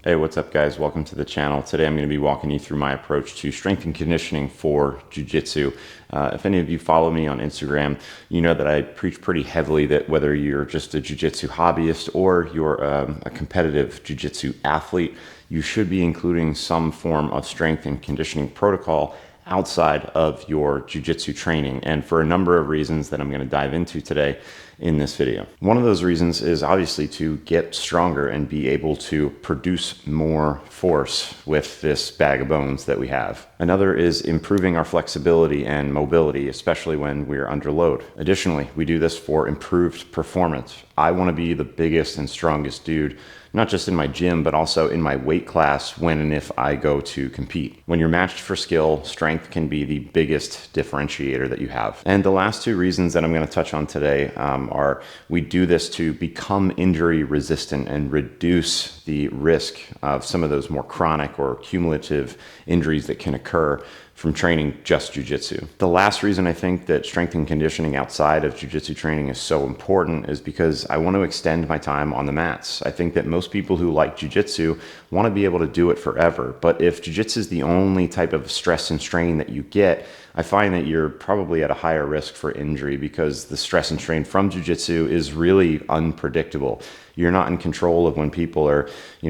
Hey, what's up guys? Welcome to the channel. Today I'm going to be walking you through my approach to strength and conditioning for jiu-jitsu. If any of you follow me on Instagram, you know that I preach pretty heavily that whether you're just a jiu-jitsu hobbyist or you're a competitive jiu-jitsu athlete, you should be including some form of strength and conditioning protocol outside of your jiu-jitsu training, and for a number of reasons that I'm going to dive into today in this video. One of those reasons is obviously to get stronger and be able to produce more force with this bag of bones that we have. Another is improving our flexibility and mobility, especially when we're under load. Additionally, we do this for improved performance. I want to be the biggest and strongest dude, not just in my gym, but also in my weight class when and if I go to compete. When you're matched for skill, strength can be the biggest differentiator that you have. And the last two reasons that I'm going to touch on today are we do this to become injury resistant and reduce the risk of some of those more chronic or cumulative injuries that can occur from training just jiu-jitsu. The last reason I think that strength and conditioning outside of jiu-jitsu training is so important is because I want to extend my time on the mats. I think that most people who like jiu-jitsu want to be able to do it forever, but if jiu-jitsu is the only type of stress and strain that you get, I find that you're probably at a higher risk for injury because the stress and strain from jiu-jitsu is really unpredictable. You're not in control of when people are,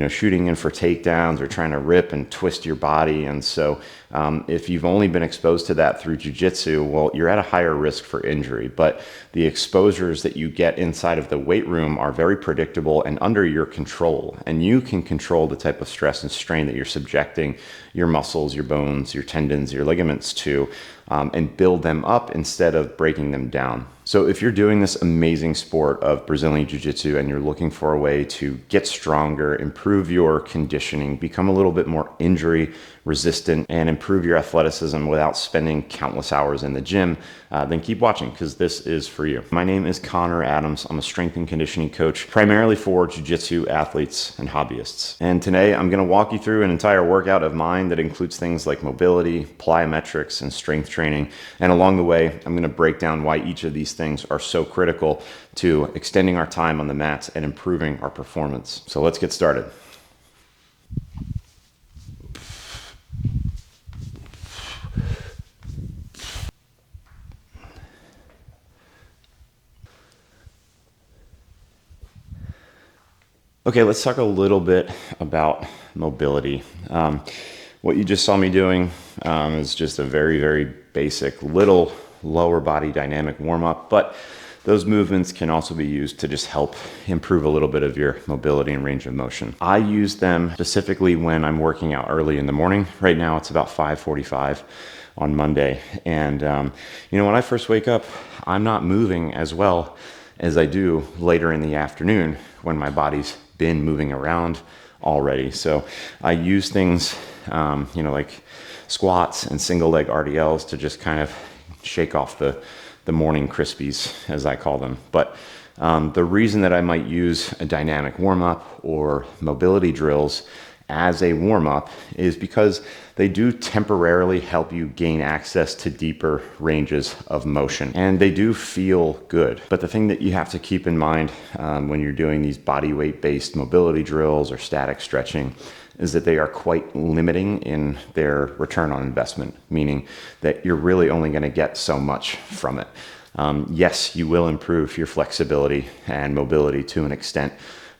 shooting in for takedowns or trying to rip and twist your body. And so if you've only been exposed to that through jiu-jitsu, well, you're at a higher risk for injury. But the exposures that you get inside of the weight room are very predictable and under your control. And you can control the type of stress and strain that you're subjecting your muscles, your bones, your tendons, your ligaments to, and build them up instead of breaking them down. So if you're doing this amazing sport of Brazilian Jiu-Jitsu and you're looking for a way to get stronger, improve your conditioning, become a little bit more injury resistant, and improve your athleticism without spending countless hours in the gym, then keep watching because this is for you. My name is Connor Adams. I'm a strength and conditioning coach, primarily for Jiu-Jitsu athletes and hobbyists. And today I'm going to walk you through an entire workout of mine that includes things like mobility, plyometrics, and strength training. And along the way, I'm going to break down why each of these things are so critical to extending our time on the mats and improving our performance. So let's get started. Okay, let's talk a little bit about mobility. What you just saw me doing is just a very, very basic little lower body dynamic warm-up, but those movements can also be used to just help improve a little bit of your mobility and range of motion. I use them specifically when I'm working out early in the morning. Right now it's about 5:45 on Monday. And when I first wake up, I'm not moving as well as I do later in the afternoon when my body's been moving around already. So I use things, like squats and single leg RDLs to just kind of shake off the morning crispies, as I call them. But the reason that I might use a dynamic warm-up or mobility drills as a warm-up is because they do temporarily help you gain access to deeper ranges of motion, and they do feel good. But the thing that you have to keep in mind when you're doing these body weight based mobility drills or static stretching is that they are quite limiting in their return on investment, meaning that you're really only going to get so much from it. Yes, you will improve your flexibility and mobility to an extent,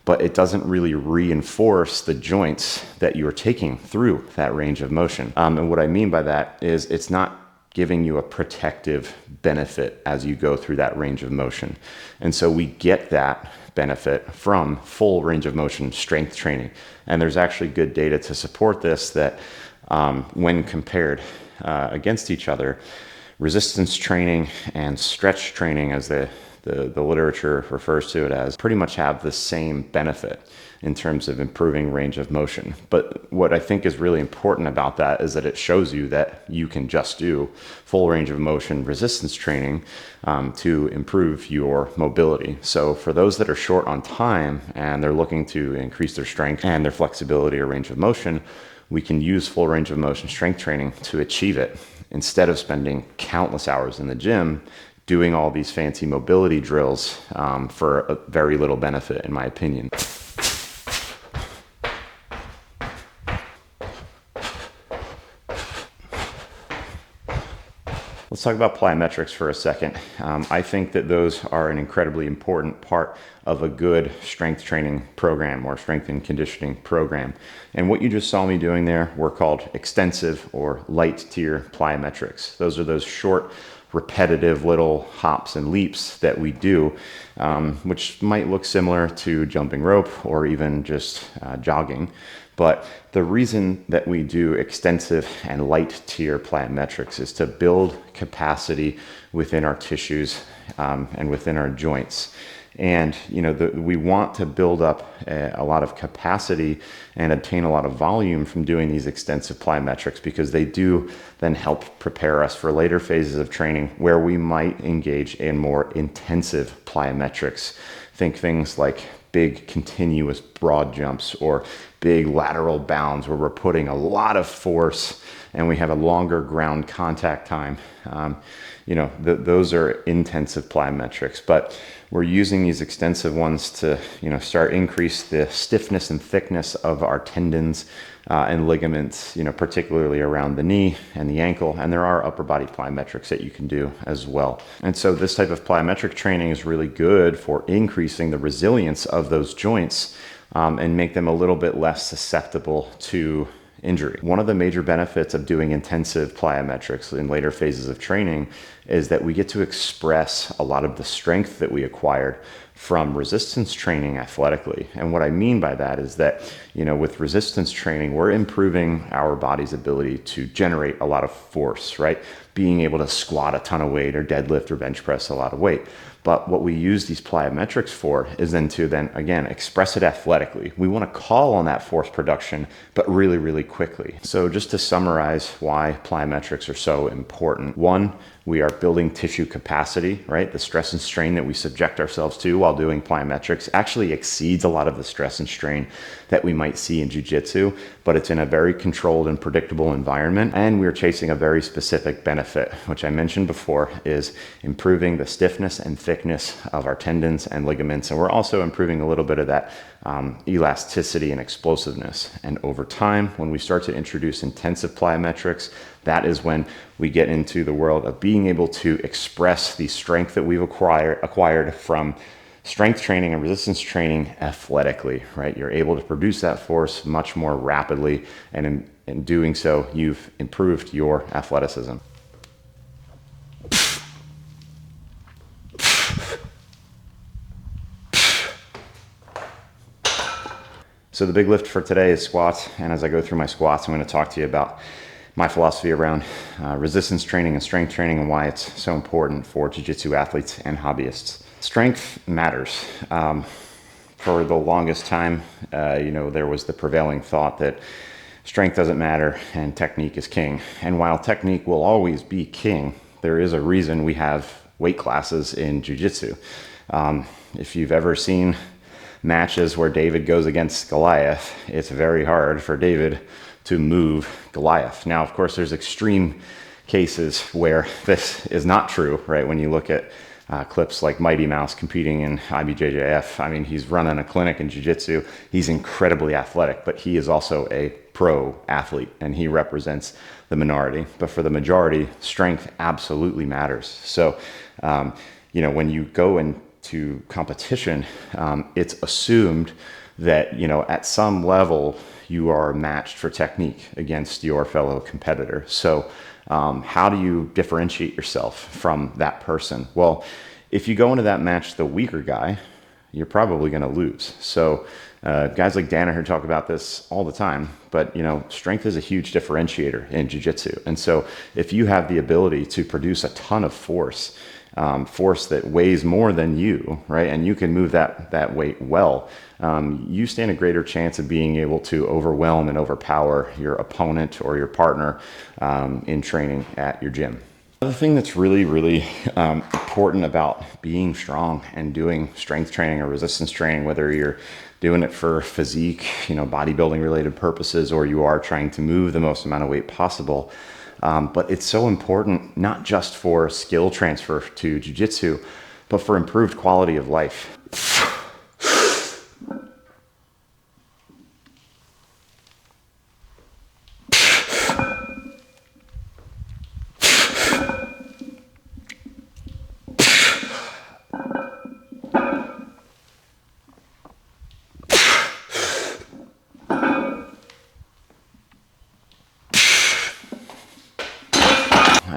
but it doesn't really reinforce the joints that you're taking through that range of motion. And what I mean by that is it's not giving you a protective benefit as you go through that range of motion. And so we get that benefit from full range of motion strength training. And there's actually good data to support this that when compared against each other, resistance training and stretch training, as the literature refers to it as, pretty much have the same benefit in terms of improving range of motion. But what I think is really important about that is that it shows you that you can just do full range of motion resistance training to improve your mobility. So for those that are short on time and they're looking to increase their strength and their flexibility or range of motion, we can use full range of motion strength training to achieve it instead of spending countless hours in the gym doing all these fancy mobility drills for a very little benefit, in my opinion. Let's talk about plyometrics for a second. I think that those are an incredibly important part of a good strength training program or strength and conditioning program. And what you just saw me doing there were called extensive or light tier plyometrics. Those are those short, repetitive little hops and leaps that we do, which might look similar to jumping rope or even just jogging. But the reason that we do extensive and light tier plyometrics is to build capacity within our tissues and within our joints. And we want to build up a lot of capacity and obtain a lot of volume from doing these extensive plyometrics, because they do then help prepare us for later phases of training where we might engage in more intensive plyometrics. Think things like big continuous broad jumps or big lateral bounds where we're putting a lot of force and we have a longer ground contact time. Those are intensive plyometrics, but we're using these extensive ones to start increase the stiffness and thickness of our tendons and ligaments, particularly around the knee and the ankle. And there are upper body plyometrics that you can do as well. And so this type of plyometric training is really good for increasing the resilience of those joints and make them a little bit less susceptible to injury. One of the major benefits of doing intensive plyometrics in later phases of training is that we get to express a lot of the strength that we acquired from resistance training athletically. And what I mean by that is that, with resistance training, we're improving our body's ability to generate a lot of force, right? Being able to squat a ton of weight or deadlift or bench press a lot of weight. But what we use these plyometrics for is again, express it athletically. We want to call on that force production, but really, really quickly. So just to summarize why plyometrics are so important. One, we are building tissue capacity, right? The stress and strain that we subject ourselves to while doing plyometrics actually exceeds a lot of the stress and strain that we might see in jiu-jitsu, but it's in a very controlled and predictable environment. And we're chasing a very specific benefit, which I mentioned before, is improving the stiffness and thickness of our tendons and ligaments. And we're also improving a little bit of that elasticity and explosiveness. And over time, when we start to introduce intensive plyometrics, that is when we get into the world of being able to express the strength that we've acquired from strength training and resistance training athletically, right? You're able to produce that force much more rapidly, and in doing so, you've improved your athleticism. So the big lift for today is squats, and as I go through my squats, I'm going to talk to you about my philosophy around resistance training and strength training and why it's so important for jiu-jitsu athletes and hobbyists. Strength matters. For the longest time, there was the prevailing thought that strength doesn't matter and technique is king. And while technique will always be king, there is a reason we have weight classes in jiu-jitsu. If you've ever seen matches where David goes against Goliath, it's very hard for David to move Goliath. Now, of course, there's extreme cases where this is not true, right? When you look at clips like Mighty Mouse competing in IBJJF, I mean, he's running a clinic in jiu-jitsu. He's incredibly athletic, but he is also a pro athlete and he represents the minority. But for the majority, strength absolutely matters. So, when you go into competition, it's assumed that, at some level, you are matched for technique against your fellow competitor. So how do you differentiate yourself from that person? Well, if you go into that match the weaker guy, you're probably going to lose. So guys like Danaher talk about this all the time, but strength is a huge differentiator in jiu-jitsu. And so if you have the ability to produce a ton of force that weighs more than you, right, and you can move that weight well, you stand a greater chance of being able to overwhelm and overpower your opponent or your partner in training at your gym. Another thing that's really, really important about being strong and doing strength training or resistance training, whether you're doing it for physique, bodybuilding related purposes, or you are trying to move the most amount of weight possible, but it's so important not just for skill transfer to jiu-jitsu, but for improved quality of life.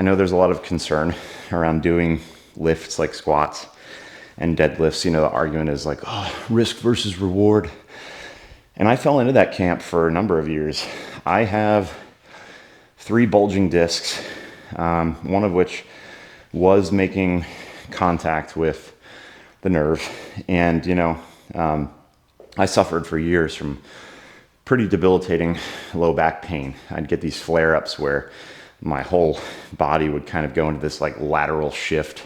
know there's a lot of concern around doing lifts like squats and deadlifts. You know, the argument is like, oh, risk versus reward. And I fell into that camp for a number of years. I have 3 bulging discs, one of which was making contact with the nerve. And, you know, I suffered for years from pretty debilitating low back pain. I'd get these flare-ups where my whole body would kind of go into this like lateral shift,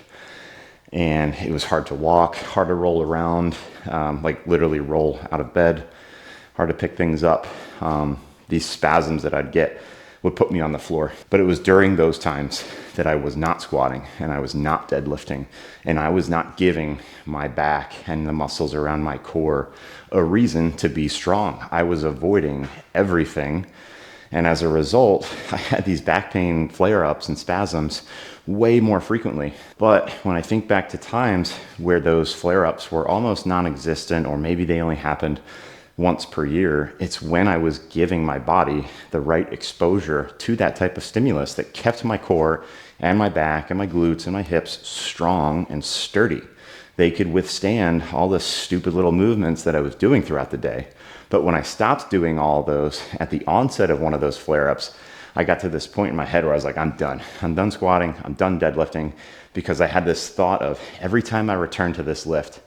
and it was hard to walk, hard to roll around, like literally roll out of bed, hard to pick things up. These spasms that I'd get would put me on the floor. But it was during those times that I was not squatting and I was not deadlifting and I was not giving my back and the muscles around my core a reason to be strong. I was avoiding everything. And as a result, I had these back pain flare-ups and spasms way more frequently. But when I think back to times where those flare-ups were almost non-existent, or maybe they only happened once per year, it's when I was giving my body the right exposure to that type of stimulus that kept my core and my back and my glutes and my hips strong and sturdy. They could withstand all the stupid little movements that I was doing throughout the day. But when I stopped doing all those at the onset of one of those flare-ups, I got to this point in my head where I was like, I'm done. I'm done squatting. I'm done deadlifting, because I had this thought of every time I return to this lift,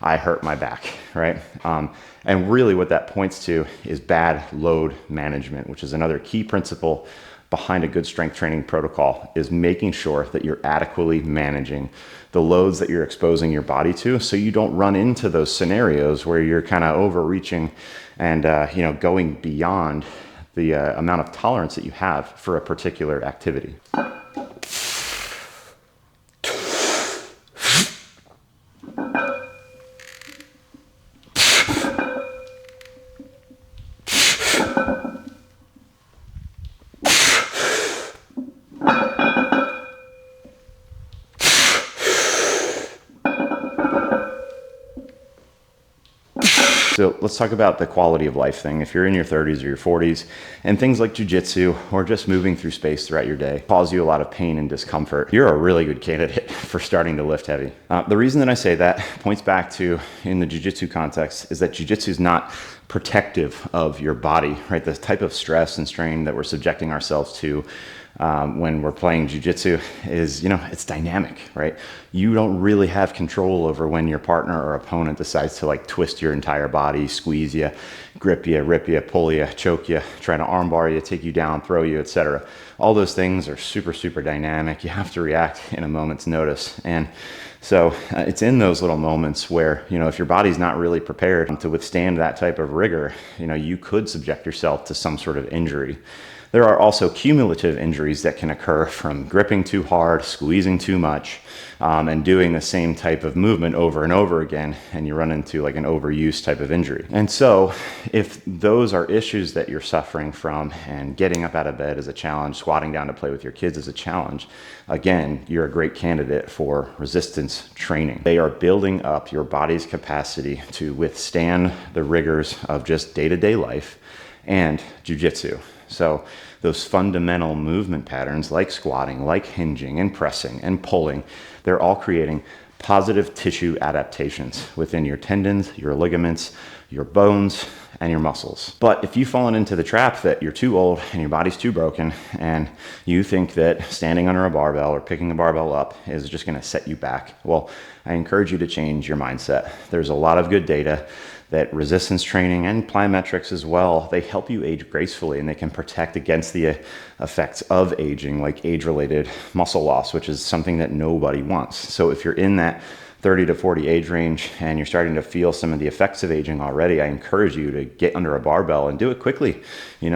I hurt my back, right? And really what that points to is bad load management, which is another key principle behind a good strength training protocol, is making sure that you're adequately managing the loads that you're exposing your body to, so you don't run into those scenarios where you're kind of overreaching and going beyond the amount of tolerance that you have for a particular activity. So let's talk about the quality of life thing. If you're in your 30s or your 40s and things like jiu-jitsu or just moving through space throughout your day cause you a lot of pain and discomfort, you're a really good candidate for starting to lift heavy. The reason that I say that points back to, in the jiu-jitsu context, is that jiu-jitsu is not protective of your body, right? The type of stress and strain that we're subjecting ourselves to when we're playing jiu-jitsu is, it's dynamic, right? You don't really have control over when your partner or opponent decides to like twist your entire body, squeeze you, grip you, rip you, pull you, choke you, try to armbar you, take you down, throw you, etc. All those things are super, super dynamic. You have to react in a moment's notice. And so it's in those little moments where, if your body's not really prepared to withstand that type of rigor, you could subject yourself to some sort of injury. There are also cumulative injuries that can occur from gripping too hard, squeezing too much, and doing the same type of movement over and over again, and you run into like an overuse type of injury. And so if those are issues that you're suffering from, and getting up out of bed is a challenge, squatting down to play with your kids is a challenge, again, you're a great candidate for resistance training. They are building up your body's capacity to withstand the rigors of just day-to-day life and jiu-jitsu. So those fundamental movement patterns like squatting, like hinging and pressing and pulling, they're all creating positive tissue adaptations within your tendons, your ligaments, your bones, and your muscles. But if you've fallen into the trap that you're too old and your body's too broken, and you think that standing under a barbell or picking a barbell up is just gonna set you back, well, I encourage you to change your mindset. There's a lot of good data that resistance training and plyometrics as well, they help you age gracefully, and they can protect against the effects of aging, like age-related muscle loss, which is something that nobody wants. So if you're in that 30 to 40 age range and you're starting to feel some of the effects of aging already, I encourage you to get under a barbell and do it quickly.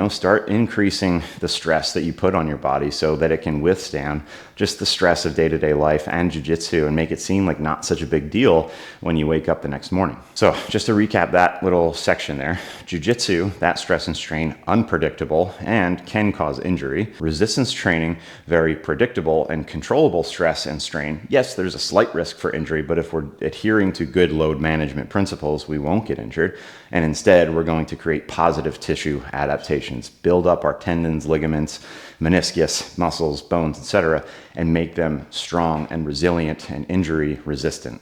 Start increasing the stress that you put on your body so that it can withstand just the stress of day-to-day life and jiu-jitsu, and make it seem like not such a big deal when you wake up the next morning. So just to recap that little section there, jiu-jitsu, that stress and strain, unpredictable and can cause injury. Resistance training, very predictable and controllable stress and strain. Yes, there's a slight risk for injury, but if we're adhering to good load management principles, we won't get injured. And instead, we're going to create positive tissue adaptations, build up our tendons, ligaments, meniscus, muscles, bones, etc., and make them strong and resilient and injury resistant.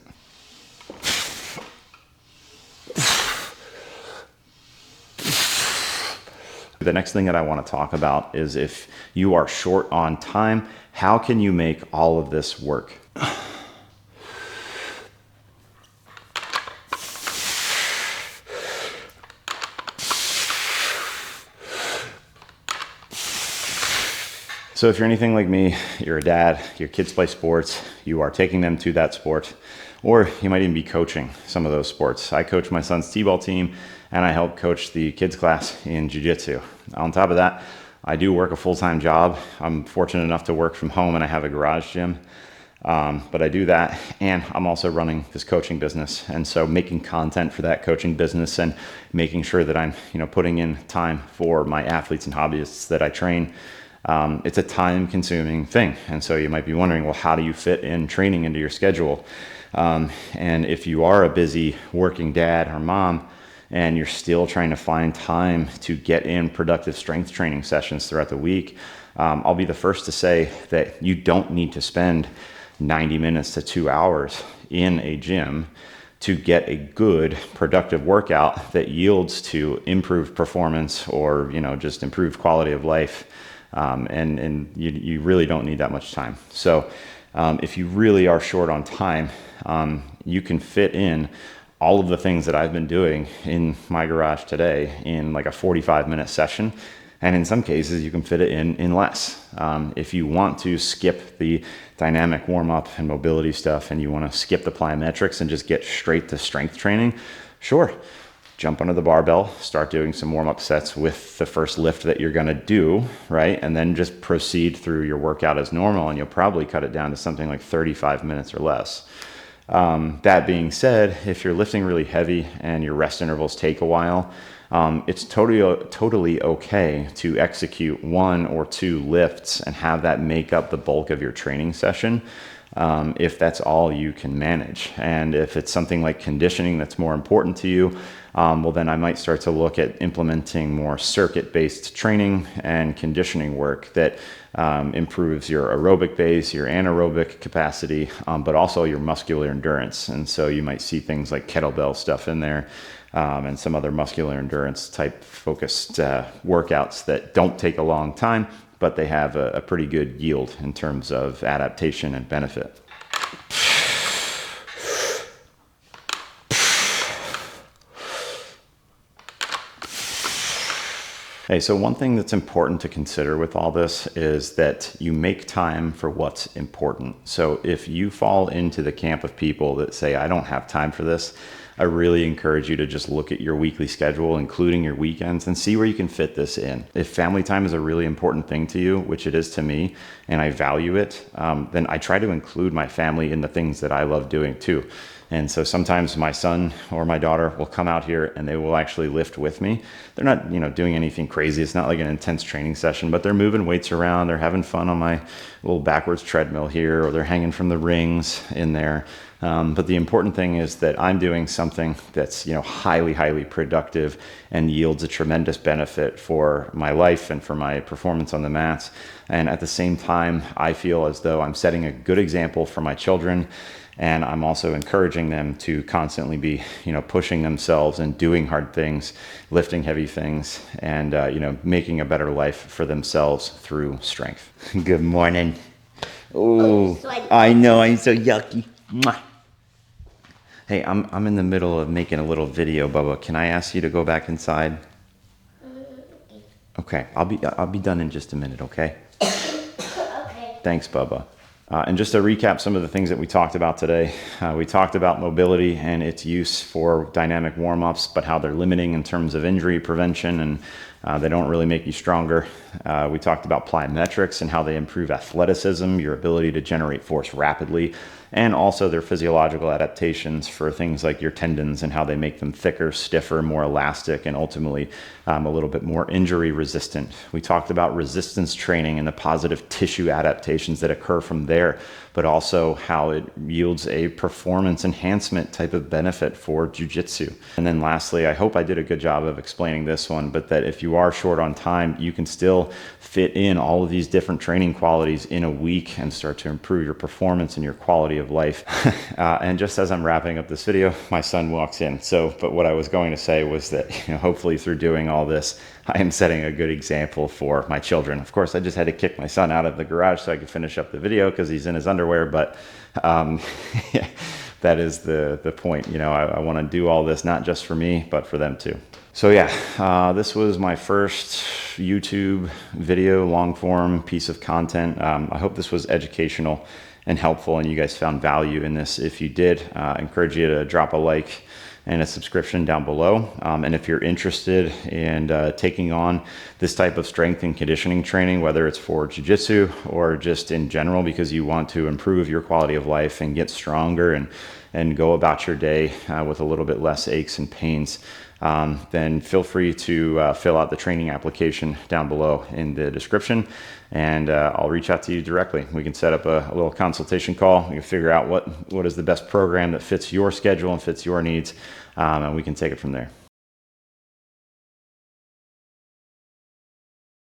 The next thing that I want to talk about is if you are short on time, how can you make all of this work? So if you're anything like me, you're a dad, your kids play sports, you are taking them to that sport, or you might even be coaching some of those sports. I coach my son's t-ball team, and I help coach the kids class in jiu-jitsu. On top of that, I do work a full-time job. I'm fortunate enough to work from home, and I have a garage gym. But I do that, and I'm also running this coaching business. And so making content for that coaching business and making sure that I'm, putting in time for my athletes and hobbyists that I train, it's a time-consuming thing. And so you might be wondering, well, how do you fit in training into your schedule? And if you are a busy working dad or mom, and you're still trying to find time to get in productive strength training sessions throughout the week, I'll be the first to say that you don't need to spend 90 minutes to 2 hours in a gym to get a good productive workout that yields to improved performance or just improved quality of life. And you really don't need that much time. So if you really are short on time, you can fit in all of the things that I've been doing in my garage today in like a 45-minute session. And in some cases, you can fit it in less. If you want to skip the dynamic warm-up and mobility stuff, and you want to skip the plyometrics and just get straight to strength training, sure. Jump under the barbell, start doing some warm-up sets with the first lift that you're gonna do, right? And then just proceed through your workout as normal, and you'll probably cut it down to something like 35 minutes or less. That being said, if you're lifting really heavy and your rest intervals take a while, it's totally okay to execute 1 or 2 lifts and have that make up the bulk of your training session, if that's all you can manage. And if it's something like conditioning that's more important to you, well, then I might start to look at implementing more circuit-based training and conditioning work that improves your aerobic base, your anaerobic capacity, but also your muscular endurance. And so you might see things like kettlebell stuff in there, and some other muscular endurance type focused workouts that don't take a long time, but they have a pretty good yield in terms of adaptation and benefit. Hey, so one thing that's important to consider with all this is that you make time for what's important. So if you fall into the camp of people that say, I don't have time for this, I really encourage you to just look at your weekly schedule, including your weekends, and see where you can fit this in. If family time is a really important thing to you, which it is to me, and I value it, then I try to include my family in the things that I love doing too. And so sometimes my son or my daughter will come out here and they will actually lift with me. They're not, doing anything crazy. It's not like an intense training session, but they're moving weights around. They're having fun on my little backwards treadmill here, or they're hanging from the rings in there. But the important thing is that I'm doing something that's, highly, highly productive and yields a tremendous benefit for my life and for my performance on the mats. And at the same time, I feel as though I'm setting a good example for my children. And I'm also encouraging them to constantly be, pushing themselves and doing hard things, lifting heavy things, and, making a better life for themselves through strength. Good morning. Oh, I know, I'm so yucky. Mwah. Hey, I'm in the middle of making a little video, Bubba. Can I ask you to go back inside? Okay, I'll be done in just a minute, okay? Okay. Thanks, Bubba. And just to recap some of the things that we talked about today, we talked about mobility and its use for dynamic warm-ups, but how they're limiting in terms of injury prevention, and they don't really make you stronger. We talked about plyometrics and how they improve athleticism, your ability to generate force rapidly, and also their physiological adaptations for things like your tendons and how they make them thicker, stiffer, more elastic, and ultimately a little bit more injury resistant. We talked about resistance training and the positive tissue adaptations that occur from there, but but also how it yields a performance enhancement type of benefit for jiu-jitsu. And then lastly, I hope I did a good job of explaining this one, but that if you are short on time, you can still fit in all of these different training qualities in a week and start to improve your performance and your quality of life. And just as I'm wrapping up this video, my son walks in. But what I was going to say was that, hopefully through doing all this, I am setting a good example for my children. Of course, I just had to kick my son out of the garage so I could finish up the video because he's in his underwear, but yeah, that is the point. I want to do all this not just for me, but for them too. So yeah, this was my first YouTube video, long form piece of content. I hope this was educational and helpful and you guys found value in this. If you did, I encourage you to drop a like and a subscription down below. And if you're interested in taking on this type of strength and conditioning training, whether it's for jiu-jitsu or just in general because you want to improve your quality of life and get stronger and go about your day with a little bit less aches and pains, then feel free to fill out the training application down below in the description, and I'll reach out to you directly. We can set up a little consultation call. We can figure out what is the best program that fits your schedule and fits your needs, and we can take it from there.